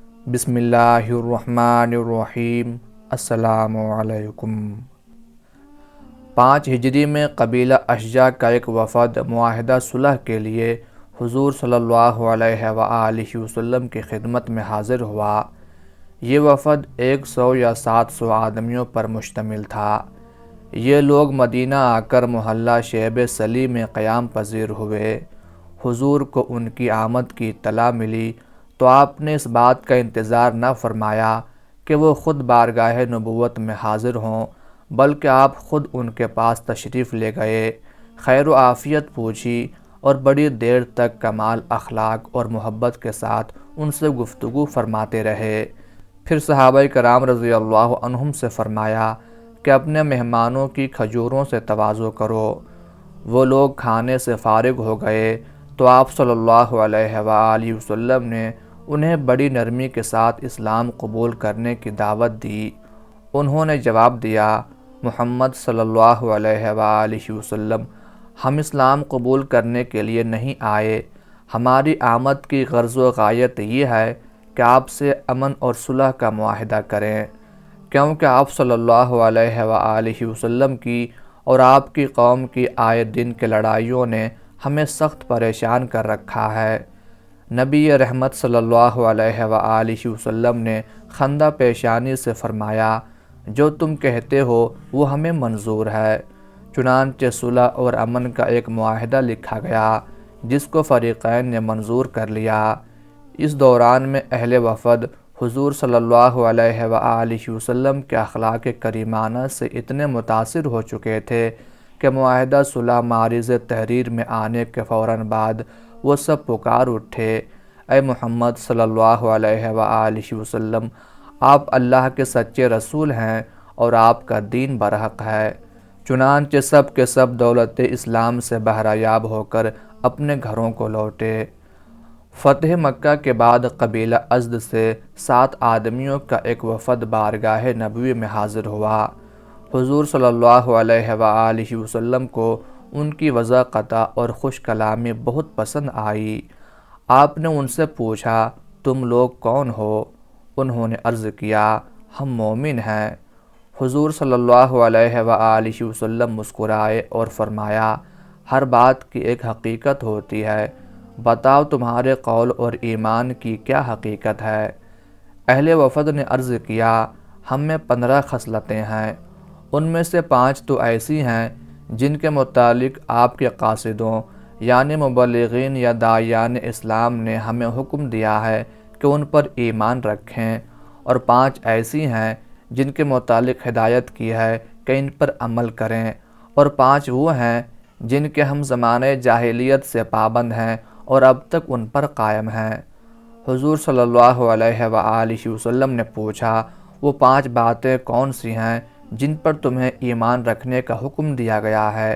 بسم اللہ الرحمن الرحیم۔ السلام علیکم۔ 5 ہجری میں قبیلہ اشجع کا ایک وفد معاہدہ صلح کے لیے حضور صلی اللہ علیہ وآلہ وسلم کی خدمت میں حاضر ہوا۔ یہ وفد 100 یا 700 آدمیوں پر مشتمل تھا۔ یہ لوگ مدینہ آ کر محلہ شیب سلی میں قیام پذیر ہوئے۔ حضور کو ان کی آمد کی اطلاع ملی تو آپ نے اس بات کا انتظار نہ فرمایا کہ وہ خود بارگاہ نبوت میں حاضر ہوں، بلکہ آپ خود ان کے پاس تشریف لے گئے، خیر و عافیت پوچھی اور بڑی دیر تک کمال اخلاق اور محبت کے ساتھ ان سے گفتگو فرماتے رہے۔ پھر صحابہ کرام رضی اللہ عنہم سے فرمایا کہ اپنے مہمانوں کی کھجوروں سے تواضع کرو۔ وہ لوگ کھانے سے فارغ ہو گئے تو آپ صلی اللہ علیہ وآلہ وسلم نے انہیں بڑی نرمی کے ساتھ اسلام قبول کرنے کی دعوت دی۔ انہوں نے جواب دیا، محمد صلی اللہ علیہ وآلہ وسلم، ہم اسلام قبول کرنے کے لیے نہیں آئے۔ ہماری آمد کی غرض و غایت یہ ہے کہ آپ سے امن اور صلح کا معاہدہ کریں، کیونکہ آپ صلی اللہ علیہ وآلہ وسلم کی اور آپ کی قوم کی آئے دن کے لڑائیوں نے ہمیں سخت پریشان کر رکھا ہے۔ نبی رحمت صلی اللہ علیہ وآلہ وسلم نے خندہ پیشانی سے فرمایا، جو تم کہتے ہو وہ ہمیں منظور ہے۔ چنانچہ صلح اور امن کا ایک معاہدہ لکھا گیا جس کو فریقین نے منظور کر لیا۔ اس دوران میں اہل وفد حضور صلی اللہ علیہ وآلہ وسلم کے اخلاق کریمانہ سے اتنے متاثر ہو چکے تھے کہ معاہدہ صلح معرض تحریر میں آنے کے فوراً بعد وہ سب پکار اٹھے، اے محمد صلی اللہ علیہ وآلہ وسلم، آپ اللہ کے سچے رسول ہیں اور آپ کا دین برحق ہے۔ چنانچہ سب کے سب دولت اسلام سے بہرہ یاب ہو کر اپنے گھروں کو لوٹے۔ فتح مکہ کے بعد قبیلہ ازد سے 7 آدمیوں کا ایک وفد بارگاہ نبوی میں حاضر ہوا۔ حضور صلی اللہ علیہ وآلہ وسلم کو ان کی وضاقتہ اور خوش کلامی بہت پسند آئی۔ آپ نے ان سے پوچھا، تم لوگ کون ہو؟ انہوں نے عرض کیا، ہم مومن ہیں۔ حضور صلی اللہ علیہ وآلہ وسلم مسکرائے اور فرمایا، ہر بات کی ایک حقیقت ہوتی ہے، بتاؤ تمہارے قول اور ایمان کی کیا حقیقت ہے؟ اہل وفد نے عرض کیا، ہم میں 15 خصلتیں ہیں، ان میں سے 5 تو ایسی ہیں جن کے متعلق آپ کے قاصدوں یعنی مبلغین یا داعیان اسلام نے ہمیں حکم دیا ہے کہ ان پر ایمان رکھیں، اور 5 ایسی ہیں جن کے متعلق ہدایت کی ہے کہ ان پر عمل کریں، اور 5 وہ ہیں جن کے ہم زمانہ جاہلیت سے پابند ہیں اور اب تک ان پر قائم ہیں۔ حضور صلی اللہ علیہ وآلہ وسلم نے پوچھا، وہ 5 باتیں کون سی ہیں جن پر تمہیں ایمان رکھنے کا حکم دیا گیا ہے؟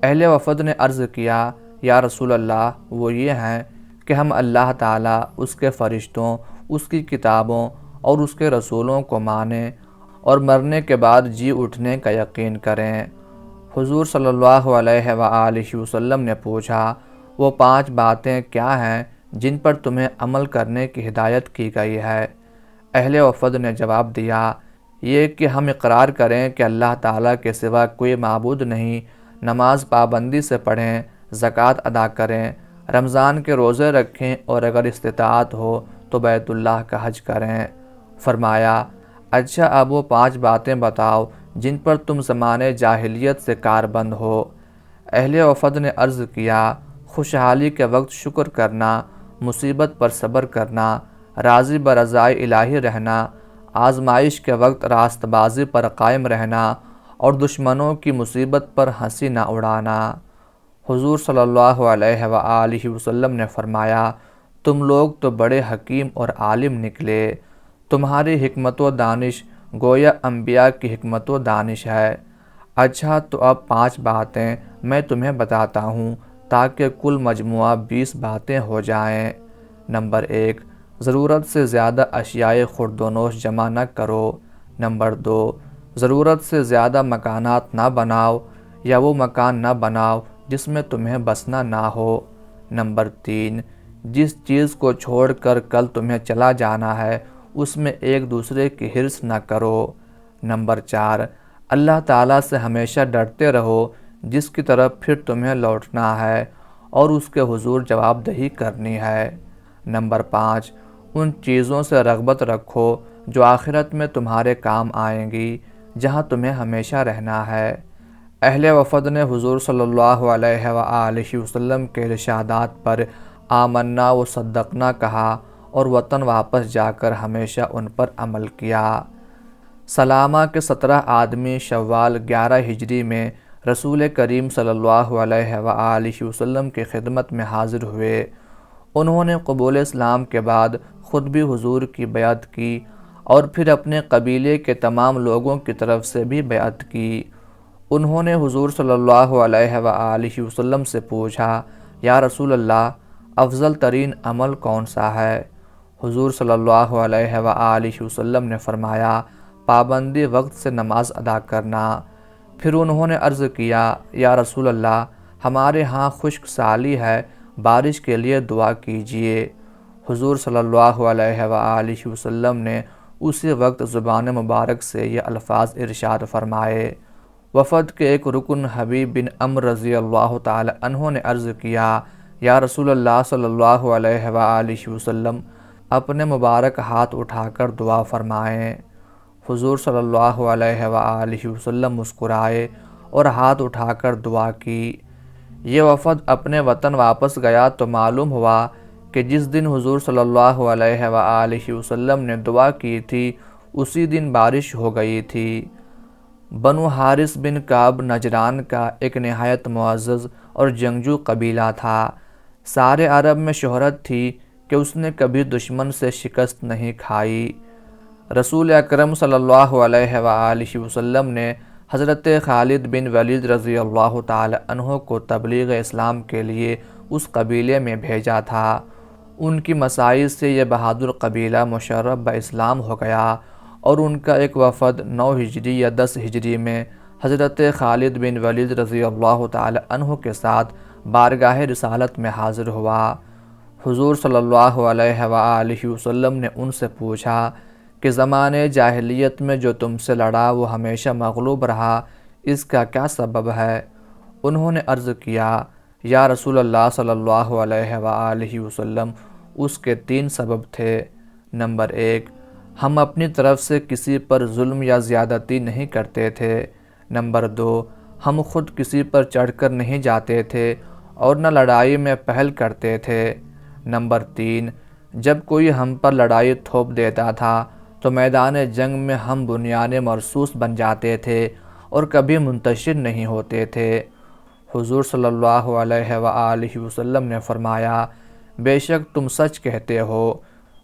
اہل وفد نے عرض کیا، یا رسول اللہ، وہ یہ ہیں کہ ہم اللہ تعالیٰ، اس کے فرشتوں، اس کی کتابوں اور اس کے رسولوں کو مانیں اور مرنے کے بعد جی اٹھنے کا یقین کریں۔ حضور صلی اللہ علیہ وآلہ وسلم نے پوچھا، وہ 5 باتیں کیا ہیں جن پر تمہیں عمل کرنے کی ہدایت کی گئی ہے؟ اہل وفد نے جواب دیا، یہ کہ ہم اقرار کریں کہ اللہ تعالیٰ کے سوا کوئی معبود نہیں، نماز پابندی سے پڑھیں، زکوٰۃ ادا کریں، رمضان کے روزے رکھیں اور اگر استطاعت ہو تو بیت اللہ کا حج کریں۔ فرمایا، اچھا اب وہ 5 باتیں بتاؤ جن پر تم زمانے جاہلیت سے کاربند ہو۔ اہل وفد نے عرض کیا، خوشحالی کے وقت شکر کرنا، مصیبت پر صبر کرنا، راضی برضائے الہی رہنا، آزمائش کے وقت راست بازی پر قائم رہنا اور دشمنوں کی مصیبت پر ہنسی نہ اڑانا۔ حضور صلی اللہ علیہ وآلہ وسلم نے فرمایا، تم لوگ تو بڑے حکیم اور عالم نکلے، تمہاری حکمت و دانش گویا انبیاء کی حکمت و دانش ہے۔ اچھا تو اب 5 باتیں میں تمہیں بتاتا ہوں تاکہ کل مجموعہ 20 باتیں ہو جائیں۔ نمبر 1، ضرورت سے زیادہ اشیاء خورد و نوش جمع نہ کرو۔ نمبر 2، ضرورت سے زیادہ مکانات نہ بناؤ یا وہ مکان نہ بناؤ جس میں تمہیں بسنا نہ ہو۔ نمبر 3، جس چیز کو چھوڑ کر کل تمہیں چلا جانا ہے اس میں ایک دوسرے کی حرص نہ کرو۔ نمبر 4، اللہ تعالیٰ سے ہمیشہ ڈرتے رہو جس کی طرف پھر تمہیں لوٹنا ہے اور اس کے حضور جواب دہی کرنی ہے۔ نمبر 5، ان چیزوں سے رغبت رکھو جو آخرت میں تمہارے کام آئیں گی، جہاں تمہیں ہمیشہ رہنا ہے۔ اہل وفد نے حضور صلی اللہ علیہ وآلہ وسلم کے ارشادات پر آمنا و صدقنا کہا اور وطن واپس جا کر ہمیشہ ان پر عمل کیا۔ سلامہ کے 17 آدمی شوال 11 ہجری میں رسول کریم صلی اللہ علیہ وآلہ وسلم کی خدمت میں حاضر ہوئے۔ انہوں نے قبول اسلام کے بعد خود بھی حضور کی بیعت کی اور پھر اپنے قبیلے کے تمام لوگوں کی طرف سے بھی بیعت کی۔ انہوں نے حضور صلی اللہ علیہ وآلہ وسلم سے پوچھا، یا رسول اللہ، افضل ترین عمل کون سا ہے؟ حضور صلی اللہ علیہ وآلہ وسلم نے فرمایا، پابندی وقت سے نماز ادا کرنا۔ پھر انہوں نے عرض کیا، یا رسول اللہ، ہمارے ہاں خشک سالی ہے، بارش کے لیے دعا کیجیے۔ حضور صلی اللہ علیہ وآلہ وسلم نے اسی وقت زبان مبارک سے یہ الفاظ ارشاد فرمائے۔ وفد کے ایک رکن حبیب بن عمرو رضی اللہ تعالی عنہ نے عرض کیا، یا رسول اللہ صلی اللہ علیہ وآلہ وسلم، اپنے مبارک ہاتھ اٹھا کر دعا فرمائیں۔ حضور صلی اللہ علیہ وآلہ وسلم مسکرائے اور ہاتھ اٹھا کر دعا کی۔ یہ وفد اپنے وطن واپس گیا تو معلوم ہوا کہ جس دن حضور صلی اللہ علیہ وآلہ وسلم نے دعا کی تھی اسی دن بارش ہو گئی تھی۔ بنو حارث بن کعب نجران کا ایک نہایت معزز اور جنگجو قبیلہ تھا۔ سارے عرب میں شہرت تھی کہ اس نے کبھی دشمن سے شکست نہیں کھائی۔ رسول اکرم صلی اللہ علیہ وآلہ وسلم نے حضرت خالد بن ولید رضی اللہ تعالی عنہ کو تبلیغ اسلام کے لیے اس قبیلے میں بھیجا تھا۔ ان کی مساعی سے یہ بہادر قبیلہ مشرف باسلام ہو گیا اور ان کا ایک وفد 9 ہجری یا 10 ہجری میں حضرت خالد بن ولید رضی اللہ تعالی عنہ کے ساتھ بارگاہ رسالت میں حاضر ہوا۔ حضور صلی اللہ علیہ وآلہ وسلم نے ان سے پوچھا کہ زمانے جاہلیت میں جو تم سے لڑا وہ ہمیشہ مغلوب رہا، اس کا کیا سبب ہے؟ انہوں نے عرض کیا، یا رسول اللہ صلی اللہ علیہ وآلہ وسلم، اس کے 3 سبب تھے۔ نمبر 1، ہم اپنی طرف سے کسی پر ظلم یا زیادتی نہیں کرتے تھے۔ نمبر 2، ہم خود کسی پر چڑھ کر نہیں جاتے تھے اور نہ لڑائی میں پہل کرتے تھے۔ نمبر 3، جب کوئی ہم پر لڑائی تھوپ دیتا تھا تو میدان جنگ میں ہم بنیان مرصوص بن جاتے تھے اور کبھی منتشر نہیں ہوتے تھے۔ حضور صلی اللہ علیہ وآلہ وسلم نے فرمایا، بے شک تم سچ کہتے ہو،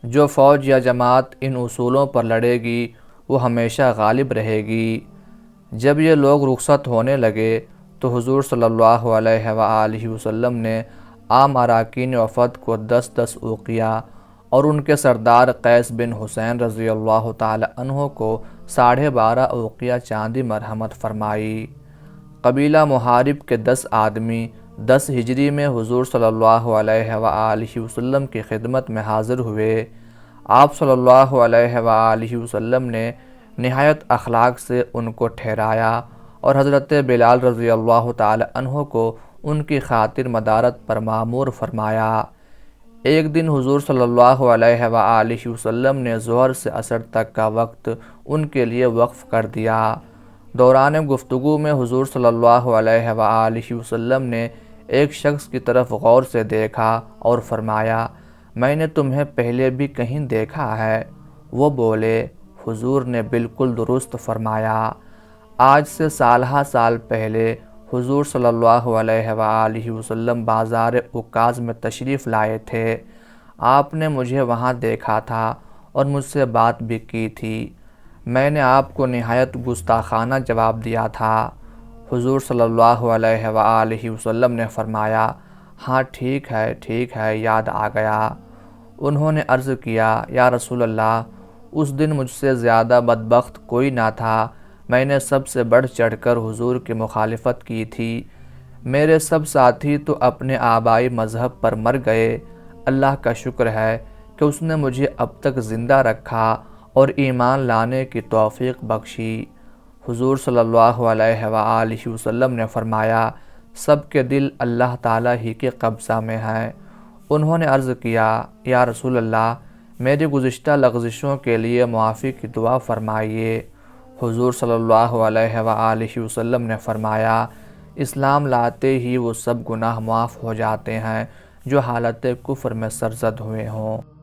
جو فوج یا جماعت ان اصولوں پر لڑے گی وہ ہمیشہ غالب رہے گی۔ جب یہ لوگ رخصت ہونے لگے تو حضور صلی اللہ علیہ وآلہ وسلم نے عام اراکین وفد کو 10 اوقیہ اور ان کے سردار قیس بن حسین رضی اللہ تعالی عنہ کو 12.5 اوقیہ چاندی مرحمت فرمائی۔ قبیلہ محارب کے 10 آدمی 10 ہجری میں حضور صلی اللہ علیہ وآلہ وسلم کی خدمت میں حاضر ہوئے۔ آپ صلی اللہ علیہ وآلہ وسلم نے نہایت اخلاق سے ان کو ٹھہرایا اور حضرت بلال رضی اللہ تعالی عنہ کو ان کی خاطر مدارت پر مامور فرمایا۔ ایک دن حضور صلی اللہ علیہ وآلہ وسلم نے ظہر سے عصر تک کا وقت ان کے لیے وقف کر دیا۔ دوران گفتگو میں حضور صلی اللہ علیہ وآلہ وسلم نے ایک شخص کی طرف غور سے دیکھا اور فرمایا، میں نے تمہیں پہلے بھی کہیں دیکھا ہے؟ وہ بولے، حضور نے بالکل درست فرمایا۔ آج سے سالہ سال پہلے حضور صلی اللہ علیہ وآلہ وسلم بازار عکاظ میں تشریف لائے تھے۔ آپ نے مجھے وہاں دیکھا تھا اور مجھ سے بات بھی کی تھی۔ میں نے آپ کو نہایت گستاخانہ جواب دیا تھا۔ حضور صلی اللہ علیہ وآلہ وسلم نے فرمایا، ہاں ٹھیک ہے، یاد آ گیا۔ انہوں نے عرض کیا، یا رسول اللہ، اس دن مجھ سے زیادہ بدبخت کوئی نہ تھا، میں نے سب سے بڑھ چڑھ کر حضور کی مخالفت کی تھی۔ میرے سب ساتھی تو اپنے آبائی مذہب پر مر گئے، اللہ کا شکر ہے کہ اس نے مجھے اب تک زندہ رکھا اور ایمان لانے کی توفیق بخشی۔ حضور صلی اللہ علیہ وآلہ وسلم نے فرمایا، سب کے دل اللہ تعالیٰ ہی کے قبضہ میں ہیں۔ انہوں نے عرض کیا، یا رسول اللہ، میری گزشتہ لغزشوں کے لیے معافی کی دعا فرمائیے۔ حضور صلی اللہ علیہ وآلہ وسلم نے فرمایا، اسلام لاتے ہی وہ سب گناہ معاف ہو جاتے ہیں جو حالت کفر میں سرزد ہوئے ہوں۔